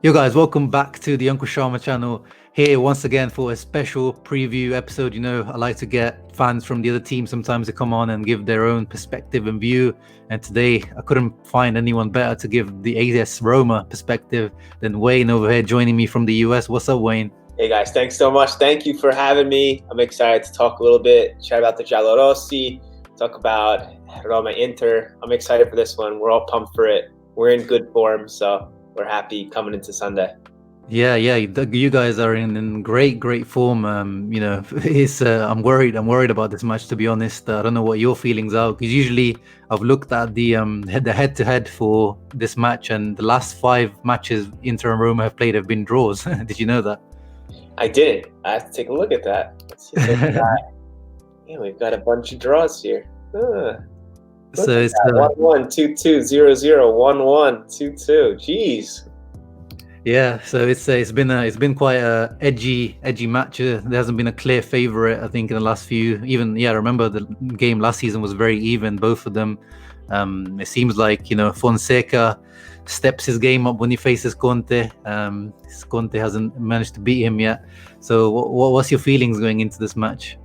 Yo guys, welcome back to the Uncle Sharma channel. Here once again for a special preview episode. I like to get fans from the other team sometimes to come on and give their own perspective and view. And today I couldn't find anyone better to give the AS Roma perspective than Wayne over here joining me from the US. What's up, Wayne? Hey guys, thanks so much. Thank you for having me. I'm excited to talk a little bit, chat about the Giallorossi, talk about Roma Inter. I'm excited for this one. We're all pumped for it. We're in good form, so we're happy coming into Sunday. Yeah, you guys are in great form. It's I'm worried about this match, to be honest. I don't know what your feelings are, because usually I've looked at the head-to-head for this match, and the last 5 matches Inter and Roma have played have been draws. Did you know that? I didn't. I have to take a look at that. Let's see we've got a bunch of draws here. So it's 1-1, 2-2, 0-0, 1-1, 2-2. Jeez. Yeah, so it's been quite a edgy match. There hasn't been a clear favorite, I think, in the last few. I remember the game last season was very even, both of them. It seems like Fonseca steps his game up when he faces Conte. Conte hasn't managed to beat him yet. So what's your feelings going into this match?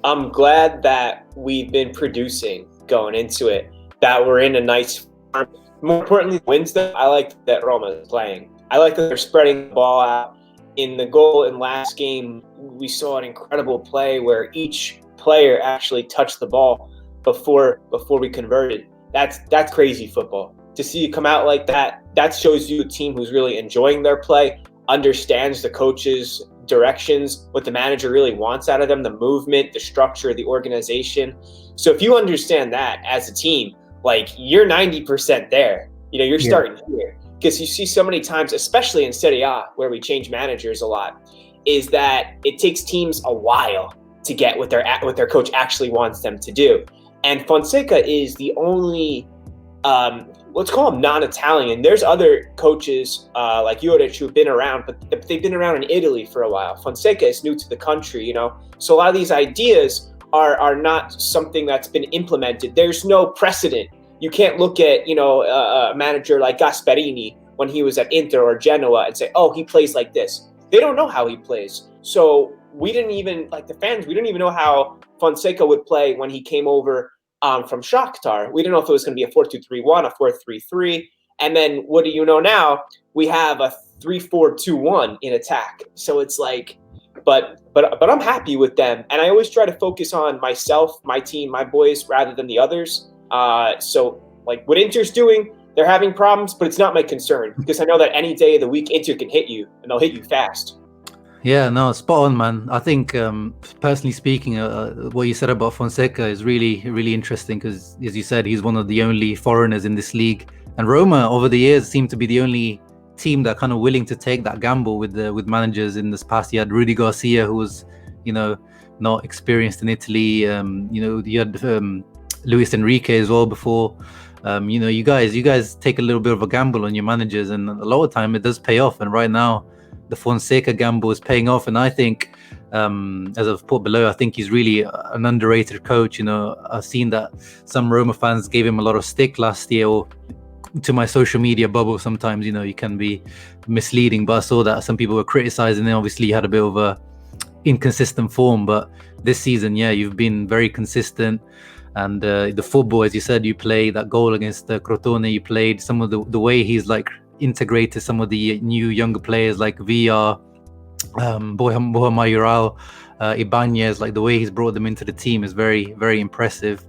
I'm glad that we've been producing going into it, that we're in a nice form. More importantly, wins them. I like that Roma is playing. I like that they're spreading the ball out. In the goal in last game, we saw an incredible play where each player actually touched the ball before we converted. That's crazy football. To see you come out like that shows you a team who's really enjoying their play, understands the coach's directions, what the manager really wants out of them, the movement, the structure, the organization. So if you understand that as a team, like, you're 90% there. You're starting here, because you see so many times, especially in Serie A, where we change managers a lot, is that it takes teams a while to get what their coach actually wants them to do. And Fonseca is the only, let's call him non-Italian. There's other coaches like Girard who've been around, but they've been around in Italy for a while. Fonseca is new to the country, so a lot of these ideas are not something that's been implemented. There's no precedent. You can't look at a manager like Gasperini when he was at Inter or Genoa and say, oh, he plays like this. They don't know how he plays. So we didn't even, like the fans, we didn't even know how Fonseca would play when he came over from Shakhtar. We didn't know if it was going to be a 4-2-3-1, a 4-3-3. And then what do you know now? We have a 3-4-2-1 in attack. So it's like, but I'm happy with them. And I always try to focus on myself, my team, my boys, rather than the others. So like what Inter's doing, they're having problems, but it's not my concern, because I know that any day of the week Inter can hit you, and they'll hit you fast. Yeah, no, spot on, man. I think, personally speaking, what you said about Fonseca is really, really interesting, because, as you said, he's one of the only foreigners in this league. And Roma, over the years, seem to be the only team that kind of willing to take that gamble with managers. In this past, you had Rudy Garcia, who was, not experienced in Italy. You had Luis Enrique as well before. You guys take a little bit of a gamble on your managers, and a lot of time it does pay off. And right now, the Fonseca gamble is paying off, and I think, as I've put below, I think he's really an underrated coach. I've seen that some Roma fans gave him a lot of stick last year, or to my social media bubble sometimes, you can be misleading, but I saw that some people were criticizing him. Obviously, he had a bit of a inconsistent form, but this season, you've been very consistent. And the football, as you said, you play that goal against Crotone, you played some of the way he's like integrated some of the new younger players like VR, Bohema Ural, Ibanez, like the way he's brought them into the team is very, very impressive.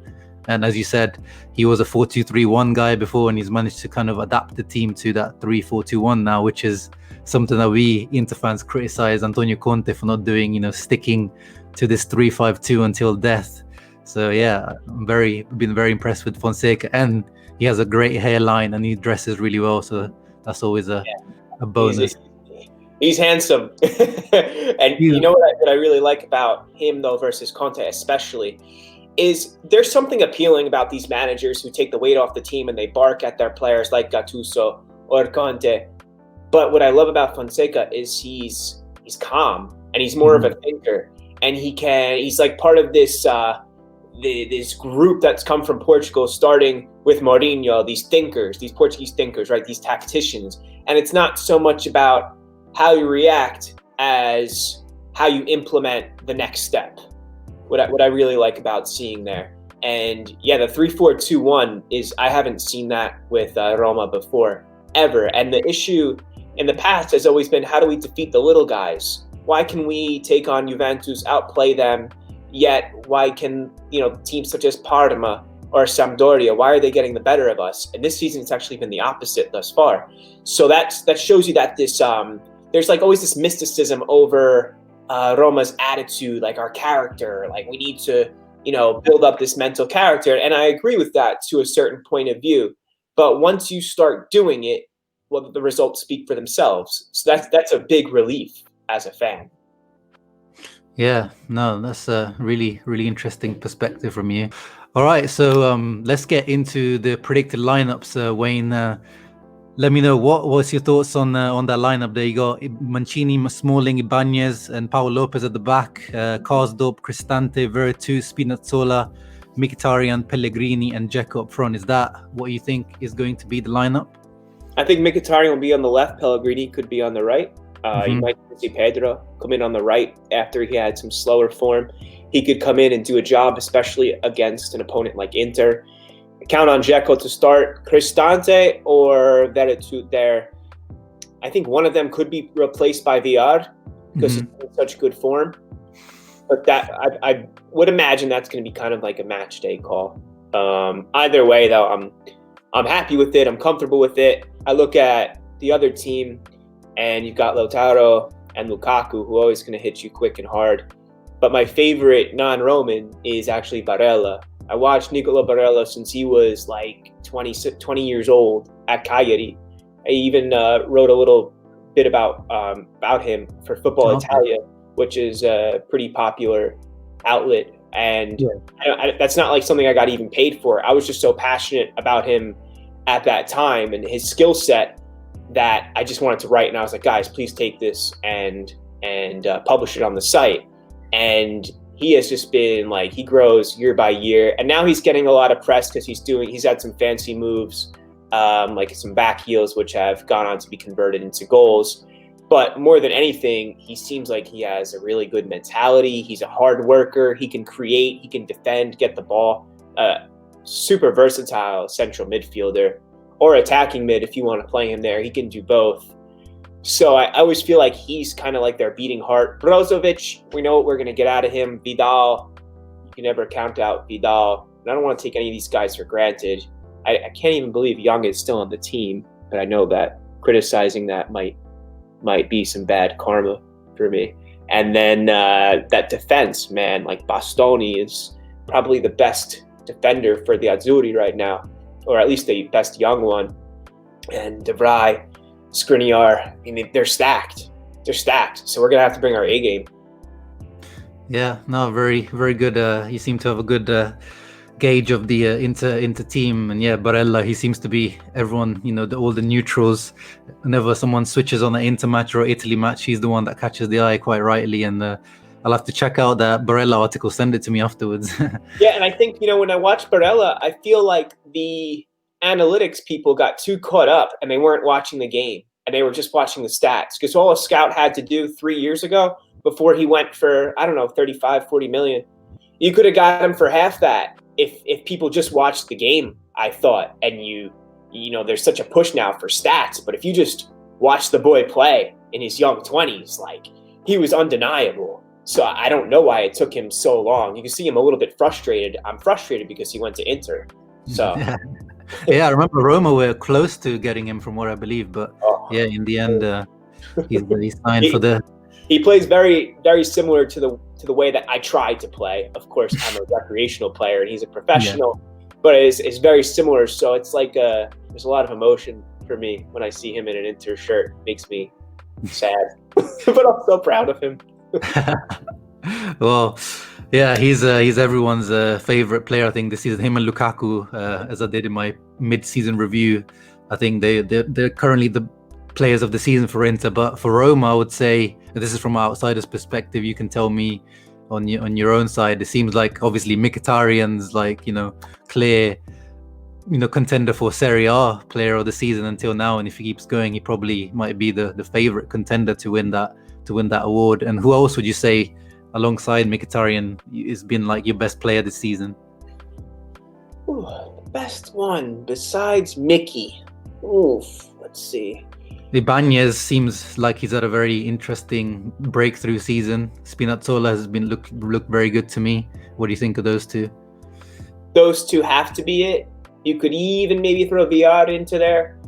And as you said, he was a 4-2-3-1 guy before, and he's managed to kind of adapt the team to that 3-4-2-1 now, which is something that we Inter fans criticize Antonio Conte for not doing, sticking to this 3-5-2 until death. So I've been very impressed with Fonseca, and he has a great hairline and he dresses really well. So that's always a bonus. He's handsome. And you know what I really like about him, though, versus Conte especially, is there's something appealing about these managers who take the weight off the team and they bark at their players like Gattuso or Conte. But what I love about Fonseca is he's calm, and he's more of a thinker, and he's like part of this this group that's come from Portugal, starting with Mourinho, these thinkers, these Portuguese thinkers, right? These tacticians. And it's not so much about how you react as how you implement the next step. What I really like about seeing there. And yeah, the 3-4-2-1 is, I haven't seen that with Roma before, ever. And the issue in the past has always been, how do we defeat the little guys? Why can we take on Juventus, outplay them, yet why can, teams such as Parma or Sampdoria, why are they getting the better of us? And this season, it's actually been the opposite thus far. So that shows you that this there's like always this mysticism over Roma's attitude, like our character, like we need to, build up this mental character. And I agree with that to a certain point of view. But once you start doing it, well, the results speak for themselves. So that's a big relief as a fan. Yeah, no, that's a really, really interesting perspective from you. All right, so let's get into the predicted lineups. Wayne, let me know what's your thoughts on that lineup. There you got Mancini, Smalling, Ibanez, and Paul Lopez at the back. Karsdorp, Cristante, Veretout, Spinazzola, Mkhitaryan, Pellegrini, and Dzeko up front. Is that what you think is going to be the lineup? I think Mkhitaryan will be on the left. Pellegrini could be on the right. You might see Pedro come in on the right after he had some slower form. He could come in and do a job, especially against an opponent like Inter. Count on Dzeko to start. Cristante or Veretout there. I think one of them could be replaced by Girard because he's in such good form. But that I would imagine that's going to be kind of like a match day call. Either way, though, I'm happy with it. I'm comfortable with it. I look at the other team, and you've got Lautaro and Lukaku, who are always going to hit you quick and hard. But my favorite non-Roman is actually Varela. I watched Nicola Varela since he was like 20 years old at Cagliari. I even wrote a little bit about him for Football Italia, which is a pretty popular outlet. And that's not like something I got even paid for. I was just so passionate about him at that time and his skill set that I just wanted to write. And I was like, guys, please take this and publish it on the site. And he has just been like, he grows year by year. And now he's getting a lot of press because he's had some fancy moves, like some back heels, which have gone on to be converted into goals. But more than anything, he seems like he has a really good mentality. He's a hard worker. He can create, he can defend, get the ball. Super versatile central midfielder or attacking mid if you want to play him there. He can do both. So I always feel like he's kind of like their beating heart. Brozovic, we know what we're going to get out of him. Vidal, you can never count out Vidal. And I don't want to take any of these guys for granted. I can't even believe Young is still on the team, but I know that criticizing that might be some bad karma for me. And then that defense, man, like Bastoni is probably the best defender for the Azzurri right now, or at least the best young one. And De Vrij, Skriniar, I mean, they're stacked. So we're going to have to bring our A game. Yeah, no, very, very good. You seem to have a good gauge of the Inter team. And yeah, Barella, he seems to be everyone, all the neutrals. Whenever someone switches on an Inter match or Italy match, he's the one that catches the eye quite rightly. And I'll have to check out that Barella article. Send it to me afterwards. Yeah, and I think, when I watch Barella, I feel like the analytics people got too caught up and they weren't watching the game and they were just watching the stats. Because all a scout had to do 3 years ago before he went for, 35, 40 million, you could have got him for half that if people just watched the game, I thought. And there's such a push now for stats, but if you just watch the boy play in his young 20s, like, he was undeniable. So I don't know why it took him so long. You can see him a little bit frustrated. I'm frustrated because he went to Inter. So yeah, I remember Roma were close to getting him from what I believe, but in the end, he signed for the. He plays very, very similar to the way that I tried to play. Of course, I'm a recreational player and he's a professional, but it's very similar. So it's like there's a lot of emotion for me when I see him in an Inter shirt. It makes me sad, but I'm so proud of him. Well, yeah, he's everyone's favorite player. I think this season, him and Lukaku, as I did in my mid-season review, I think they're currently the players of the season for Inter. But for Roma, I would say, this is from an outsider's perspective, you can tell me on your own side? It seems like obviously Mkhitaryan's like, clear, contender for Serie A player of the season until now, and if he keeps going, he probably might be the favorite contender to win that award. And who else would you say alongside Mkhitaryan has been like your best player this season? Ooh, the best one besides Mickey. Oof, let's see. Ibanez seems like he's had a very interesting breakthrough season. Spinazzola has been looked very good to me. What do you think of those two? Those two have to be it. You could even maybe throw Girard into there.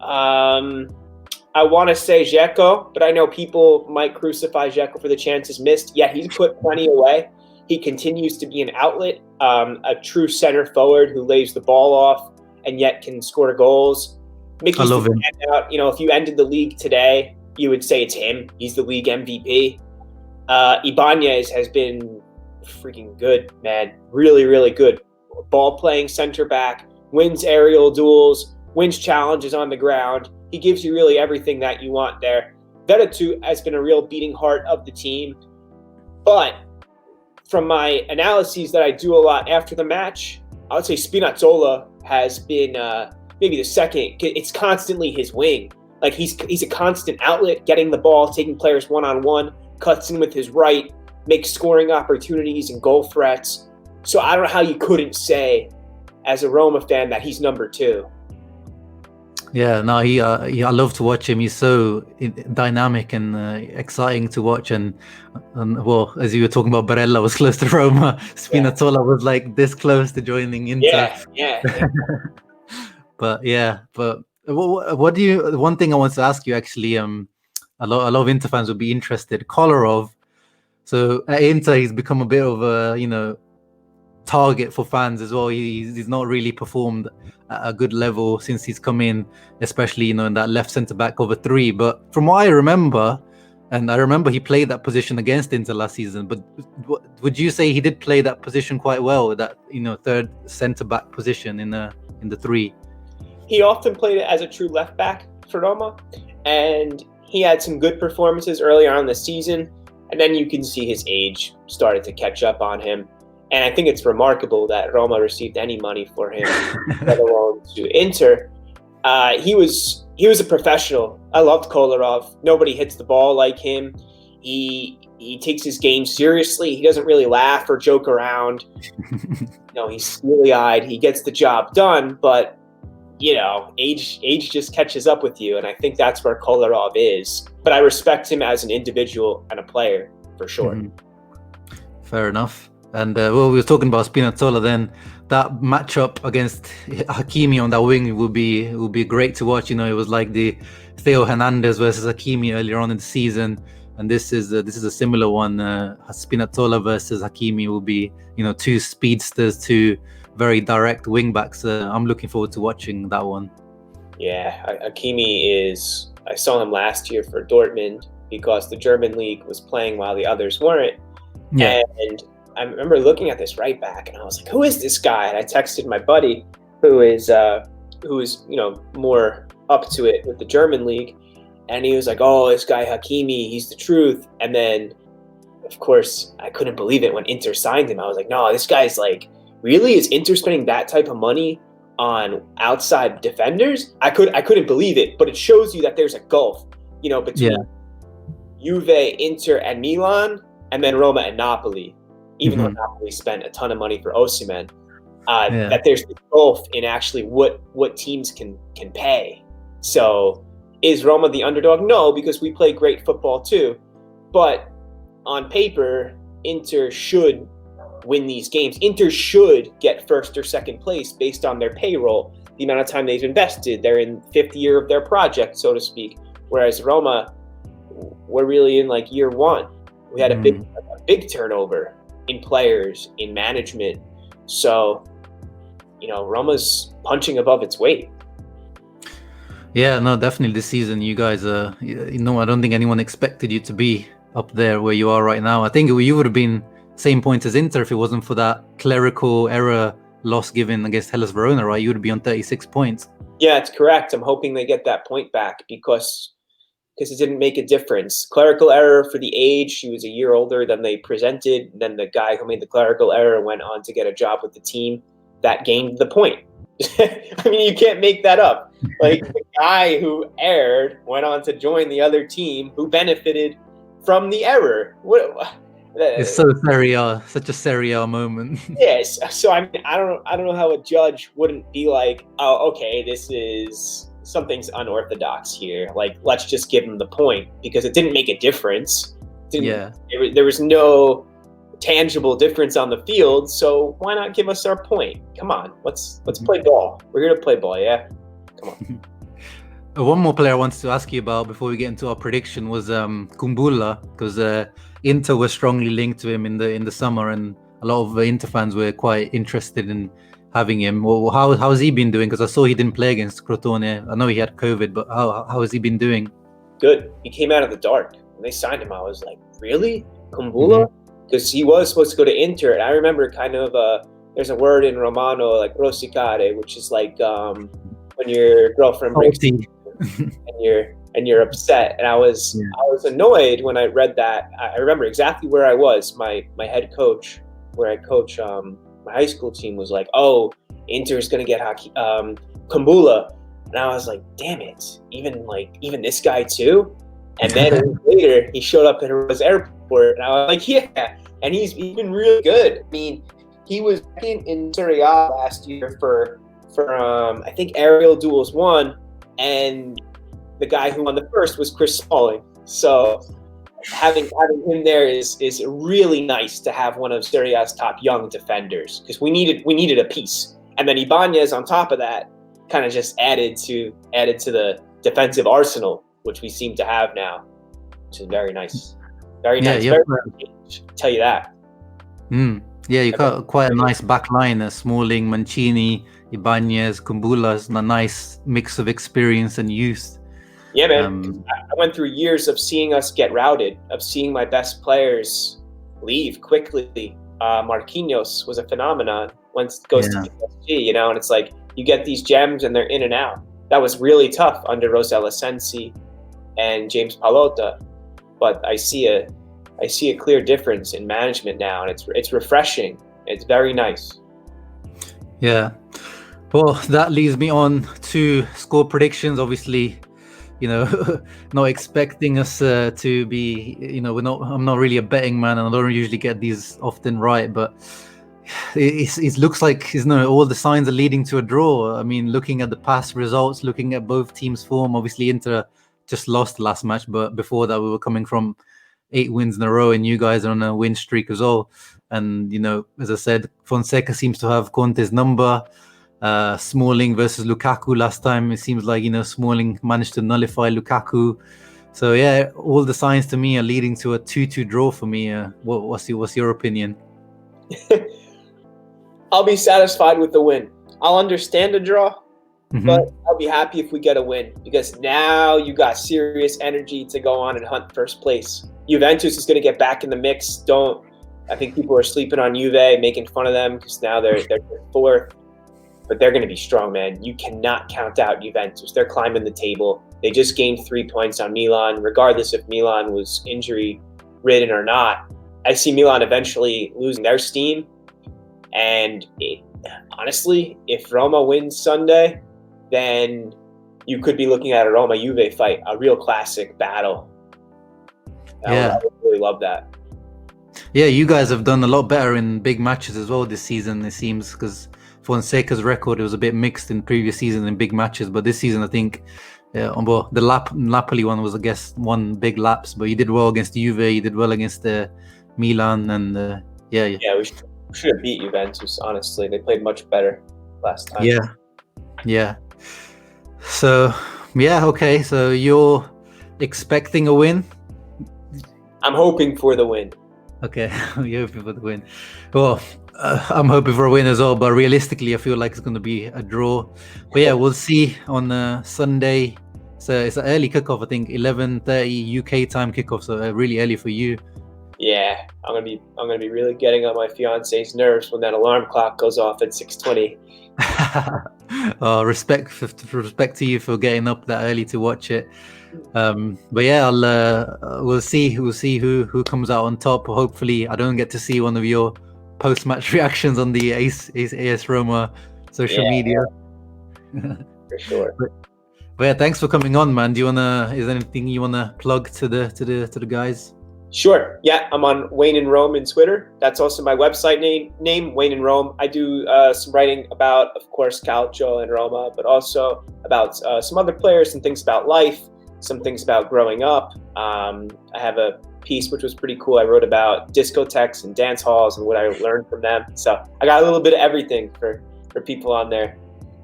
I want to say Dzeko, but I know people might crucify Dzeko for the chances missed. Yeah, he's put plenty away. He continues to be an outlet, a true center forward who lays the ball off and yet can score goals. Mickey's the standout. If you ended the league today, you would say it's him. He's the league MVP. Ibanez has been freaking good, man. Really, really good. Ball playing center back, wins aerial duels, wins challenges on the ground. He gives you really everything that you want there. Veretout has been a real beating heart of the team. But from my analyses that I do a lot after the match, I would say Spinazzola has been maybe the second. It's constantly his wing. Like he's a constant outlet, getting the ball, taking players one-on-one, cuts in with his right, makes scoring opportunities and goal threats. So I don't know how you couldn't say, as a Roma fan, that he's number 2. Yeah, no, I love to watch him. He's so dynamic and exciting to watch. And well, as you were talking about, Varela was close to Roma. Spinazzola was like this close to joining Inter. Yeah. But what do you? One thing I want to ask you actually, a lot of Inter fans would be interested. Kolarov. So at Inter, he's become a bit of a target for fans as well. He's not really performed at a good level since he's come in, especially in that left centre back over 3. But from what I remember, and I remember he played that position against Inter last season. But would you say he did play that position quite well? That third centre back position in the 3. He often played it as a true left back for Roma, and he had some good performances early on in the season. And then you can see his age started to catch up on him. And I think it's remarkable that Roma received any money for him, let alone to Inter. He was a professional. I loved Kolarov. Nobody hits the ball like him. He takes his game seriously. He doesn't really laugh or joke around. He's steely-eyed. He gets the job done, but age just catches up with you, and I think that's where Kolarov is. But I respect him as an individual and a player for sure. Mm-hmm. Fair enough. And we were talking about Spinazzola then. That matchup against Hakimi on that wing would be great to watch. It was like the Theo Hernandez versus Hakimi earlier on in the season, and this is a similar one. Spinazzola versus Hakimi will be 2 speedsters, 2 very direct wing backs. I'm looking forward to watching that one. Yeah, Hakimi is. I saw him last year for Dortmund because the German league was playing while the others weren't. Yeah. And I remember looking at this right back, and I was like, "Who is this guy?" And I texted my buddy, who is more up to it with the German league, and he was like, "Oh, this guy Hakimi, he's the truth." And then, of course, I couldn't believe it when Inter signed him. I was like, "No, this guy's like, really? Is Inter spending that type of money on outside defenders?" I couldn't believe it, but it shows you that there's a gulf, between Juve, Inter, and Milan, and then Roma and Napoli. Even though Napoli spent a ton of money for Osimhen, that there's a gulf in actually what teams can pay. So is Roma the underdog? No, because we play great football too. But on paper, Inter should win these games. Inter should get first or second place based on their payroll, the amount of time they've invested. They're in 5th year of their project, so to speak. Whereas Roma, we're really in like year 1. We had a big turnover in players, in management. So, Roma's punching above its weight. Yeah, no, definitely this season you guys I don't think anyone expected you to be up there where you are right now. I think you would have been same point as Inter if it wasn't for that clerical error loss given against Hellas Verona, right? You would be on 36 points. Yeah, it's correct. I'm hoping they get that point back because because it didn't make a difference. Clerical error for the age. She was a year older than they presented. Then the guy who made the clerical error went on to get a job with the team that gained the point. I mean, you can't make that up. Like, the guy who erred went on to join the other team who benefited from the error. It's so Serie A, such a Serie A moment. Yes. So I mean, I don't know how a judge wouldn't be like, oh, okay, this is something's unorthodox here. Like, let's just give him the point because it didn't make a difference. There was no tangible difference on the field, so why not give us our point? Come on, let's play ball. We're here to play ball, yeah. Come on. One more player I wanted to ask you about before we get into our prediction was Kumbula, because Inter was strongly linked to him in the summer, and a lot of Inter fans were quite interested in having him. Well, how has he been doing? Because I saw he didn't play against Crotone. I know he had COVID, but how has he been doing? Good. He came out of the dark. When they signed him, I was like, really? Kumbula? Because he was supposed to go to Inter, and I remember kind of there's a word in Romano like rosicare, which is like when your girlfriend breaks and you're upset. And I was annoyed when I read that. I remember exactly where I was. My head coach, where I coach my high school team, was like, "Oh, Inter's gonna get Kumbula," and I was like, "Damn it! Even this guy too." And then a week later, he showed up at Roma's airport, and I was like, "Yeah!" And he's been really good. I mean, he was in Serie A last year for I think aerial duels 1, and the guy who won the first was Chris Smalling. So having him there is really nice to have one of Serie A's top young defenders, because we needed a piece. And then Ibanez on top of that kind of just added to the defensive arsenal, which we seem to have now, which is very nice. Very nice. Yeah, tell you that. Yeah, you got quite a nice back line. Smalling, Mancini, Ibanez, Kumbula is a nice mix of experience and youth. Yeah, man. I went through years of seeing us get routed, of seeing my best players leave quickly. Marquinhos was a phenomenon once it goes to PSG, and it's like you get these gems and they're in and out. That was really tough under Rosella Sensi and James Pallotta, but I see a clear difference in management now, and it's refreshing. It's very nice. Yeah. Well, that leads me on to score predictions. Obviously, not expecting us to be, I'm not really a betting man, and I don't usually get these often right, but it looks like all the signs are leading to a draw. I mean, looking at the past results, looking at both teams' form, obviously Inter just lost the last match, but before that we were coming from 8 wins in a row, and you guys are on a win streak as well. And as I said, Fonseca seems to have Conte's number. Smalling versus Lukaku last time, it seems like Smalling managed to nullify Lukaku. So yeah, all the signs to me are leading to a 2-2 draw for me. What's your opinion? I'll be satisfied with the win. I'll understand a draw, but I'll be happy if we get a win, because now you got serious energy to go on and hunt first place. Juventus is going to get back in the mix. I think people are sleeping on Juve, making fun of them because now they're 4th. But they're going to be strong, man. You cannot count out Juventus. They're climbing the table. They just gained 3 points on Milan, regardless if Milan was injury-ridden or not. I see Milan eventually losing their steam. And honestly, if Roma wins Sunday, then you could be looking at a Roma-Juve fight, a real classic battle. I would really love that. Yeah, you guys have done a lot better in big matches as well this season, it seems, because Fonseca's record, it was a bit mixed in previous season in big matches, but this season I think the Napoli one was, I guess, one big lapse, but you did well against Juve, you did well against Milan, and we should have beat Juventus, honestly. They played much better last time. Yeah. So okay, so you're expecting a win? I'm hoping for the win. Okay, you're hoping for the win. Well, I'm hoping for a win as well, but realistically, I feel like it's going to be a draw. But yeah, we'll see on Sunday. So it's an early kickoff, I think 11:30 UK time kickoff, so really early for you. Yeah, I'm gonna be really getting on my fiance's nerves when that alarm clock goes off at 6:20. Respect to you for getting up that early to watch it. But yeah, we'll see who comes out on top. Hopefully, I don't get to see one of your post-match reactions on the AS Roma social media. For sure. But yeah, thanks for coming on, man. Is there anything you wanna plug to the guys? Sure. Yeah, I'm on Wayne in Rome in Twitter. That's also my website name Wayne in Rome. I do some writing about, of course, Calcio and Roma, but also about some other players and things about life, some things about growing up. I have a piece which was pretty cool. I wrote about discotheques and dance halls and what I learned from them. So I got a little bit of everything for people on there.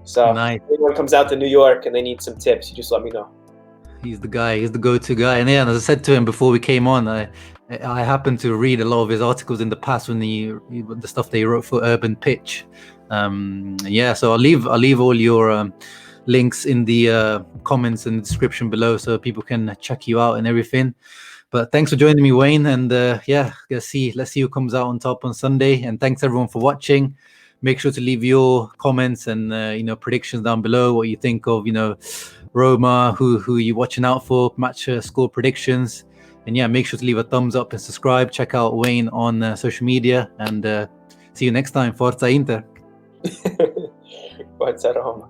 So nice. if anyone comes out to New York and they need some tips, you just let me know. He's the guy. He's the go-to guy. And yeah, and as I said to him before we came on, I happened to read a lot of his articles in the past when the stuff they wrote for Urban Pitch. Yeah, so I'll leave all your links in the comments and description below so people can check you out and everything. But thanks for joining me, Wayne. And yeah, let's see who comes out on top on Sunday. And thanks everyone for watching. Make sure to leave your comments and predictions down below. What you think of Roma, who you're watching out for, match score predictions. And yeah, make sure to leave a thumbs up and subscribe. Check out Wayne on social media, and see you next time. Forza Inter. Forza Roma.